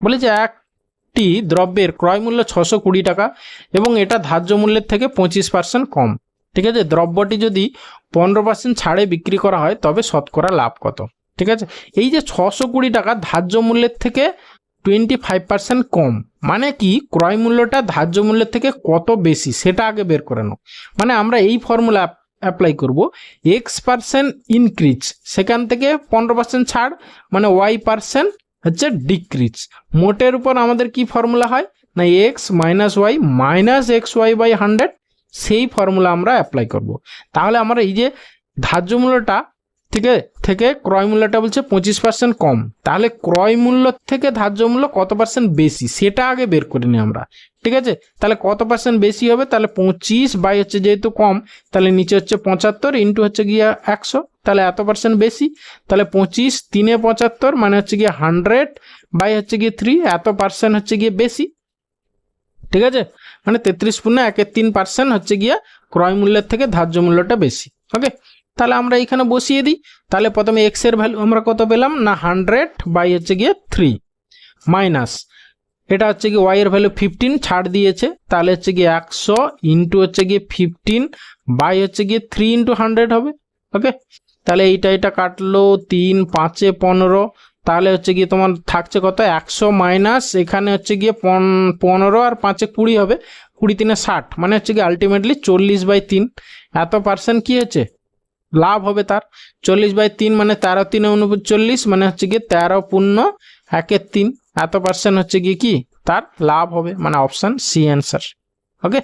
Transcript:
বলে যে একটি দ্রব্যের ক্রয় মূল্য 620 টাকা এবং এটা ধার্য মূল্যের থেকে 25% কম। ঠিক আছে, দ্রব্যটি যদি 15% ছাড়ে বিক্রি করা হয় তবে শতকরা লাভ কত। ঠিক আছে, এই যে 620 টাকা ধার্য মূল্যের থেকে 25% কম, মানে কি ক্রয় মূল্যটা ধার্য মূল্যের থেকে কত বেশি সেটা আগে বের করে নাও। মানে আমরা এই ফর্মুলা অ্যাপ্লাই করব, X% ইনক্রিজ, সেখান থেকে 15% ছাড় মানে Y% হচ্ছে ডিক্রিজ। মোটের উপর আমাদের কি ফর্মুলা হয় না X minus Y minus XY/100, সেই ফর্মুলা আমরা অ্যাপ্লাই করব। তাহলে আমরা এই যে ধার্য মূল্যটা থেকে ক্রয় মূল্যটা বলছে 25% কম, তাহলে ক্রয় মূল্য থেকে ধার্য মূল্য কত পার্সেন্ট বেশি সেটা আগে বের করে নিই আমরা। ঠিক আছে, তাহলে কত পার্সেন্ট বেশি হবে, তাহলে 25 বাই হচ্ছে যেহেতু কম তাহলে নিচে হচ্ছে 75 ইন্টু হচ্ছে গিয়ে 100, তাহলে এত পার্সেন্ট বেশি। তাহলে 25 3 75 মানে হচ্ছে গিয়ে 100 বাই হচ্ছে গিয়ে 3, এত পার্সেন্ট হচ্ছে গিয়ে বেশি। ঠিক আছে, মানে 33.13% হচ্ছে গিয়ে ক্রয় মূল্যের থেকে ধার্য মূল্যটা বেশি। ওকে, তাহলে আমরা এখানে বসিয়ে দিই। তাহলে প্রথমে এক্স এর ভ্যালু আমরা কত পেলাম না 100 বাই হচ্ছে গিয়ে 3 মাইনাস এটা হচ্ছে গিয়ে ওয়াই এর ভ্যালু 15 ছাড় দিয়েছে, তাহলে হচ্ছে গিয়ে 100 ইন্টু হচ্ছে গিয়ে 15 বাই হচ্ছে গিয়ে 3 ইন্টু 100 হবে। ওকে, তাহলে এটা কাটলো 3 5 15, তাহলে হচ্ছে গিয়ে তোমার থাকছে কত 100 মাইনাস এখানে হচ্ছে গিয়ে 15 আর 5 20 হবে, 20 3 60 মানে হচ্ছে গিয়ে আলটিমেটলি 40/3 এত পার্সেন্ট কি হচ্ছে লাভ হবে তার। 40/3 মানে 13 3 39 মানে হচ্ছে গিয়ে 13.13 এত পার্সেন্ট হচ্ছে গিয়ে কি তার লাভ হবে, মানে অপশন সি অ্যান্সার। ওকে।